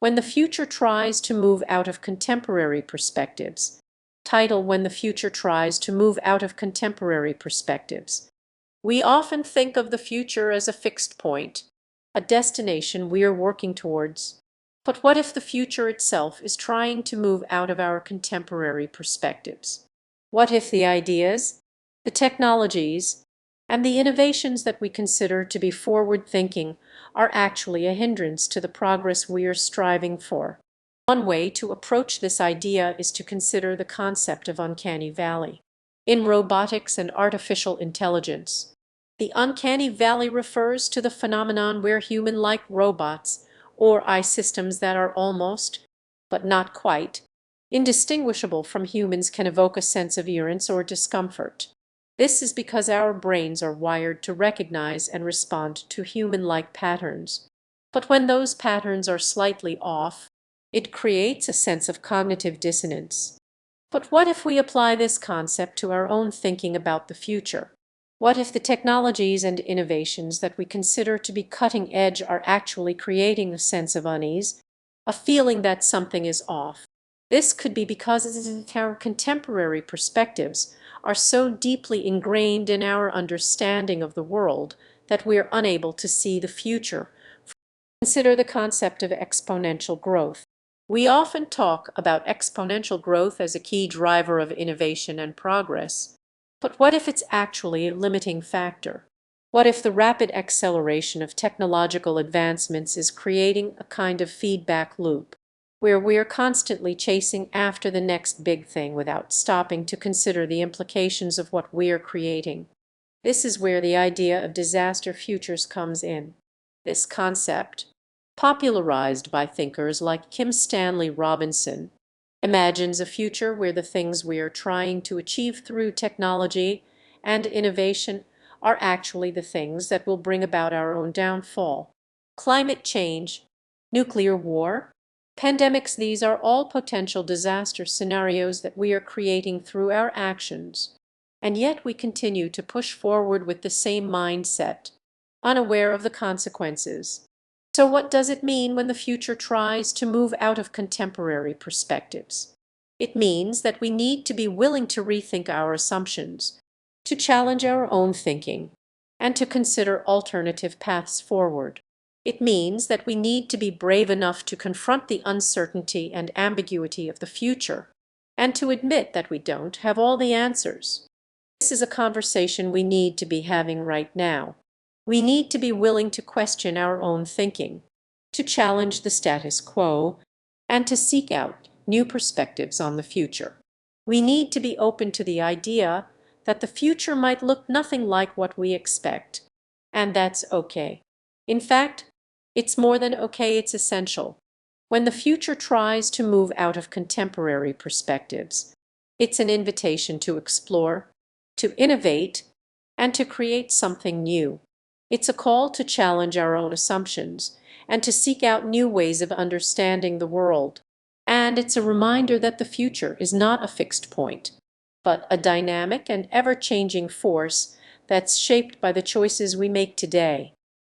when the future tries to move out of contemporary perspectives. Title: When the future tries to move out of contemporary perspectives. We often think of the future as a fixed point, a destination we are working towards. But what if the future itself is trying to move out of our contemporary perspectives? What if the ideas, the technologies, and the innovations that we consider to be forward-thinking are actually a hindrance to the progress we are striving for? One way to approach this idea is to consider the concept of uncanny valley. In robotics and artificial intelligence, the uncanny valley refers to the phenomenon where human-like robots or eye systems that are almost, but not quite, indistinguishable from humans can evoke a sense of irritance or discomfort. This is because our brains are wired to recognize and respond to human-like patterns. But when those patterns are slightly off, it creates a sense of cognitive dissonance. But what if we apply this concept to our own thinking about the future? What if the technologies and innovations that we consider to be cutting edge are actually creating a sense of unease, a feeling that something is off? This could be because our contemporary perspectives are so deeply ingrained in our understanding of the world that we are unable to see the future. Consider the concept of exponential growth. We often talk about exponential growth as a key driver of innovation and progress. But what if it's actually a limiting factor? What if the rapid acceleration of technological advancements is creating a kind of feedback loop, where we are constantly chasing after the next big thing without stopping to consider the implications of what we are creating? This is where the idea of disaster futures comes in. This concept, popularized by thinkers like Kim Stanley Robinson, imagines a future where the things we are trying to achieve through technology and innovation are actually the things that will bring about our own downfall. Climate change, nuclear war, pandemics, these are all potential disaster scenarios that we are creating through our actions. And yet we continue to push forward with the same mindset, unaware of the consequences. So what does it mean when the future tries to move out of contemporary perspectives? It means that we need to be willing to rethink our assumptions, to challenge our own thinking, and to consider alternative paths forward. It means that we need to be brave enough to confront the uncertainty and ambiguity of the future, and to admit that we don't have all the answers. This is a conversation we need to be having right now. We need to be willing to question our own thinking, to challenge the status quo, and to seek out new perspectives on the future. We need to be open to the idea that the future might look nothing like what we expect, and that's okay. In fact, it's more than okay, it's essential. When the future tries to move out of contemporary perspectives, it's an invitation to explore, to innovate, and to create something new. It's a call to challenge our own assumptions and to seek out new ways of understanding the world. And it's a reminder that the future is not a fixed point, but a dynamic and ever-changing force that's shaped by the choices we make today.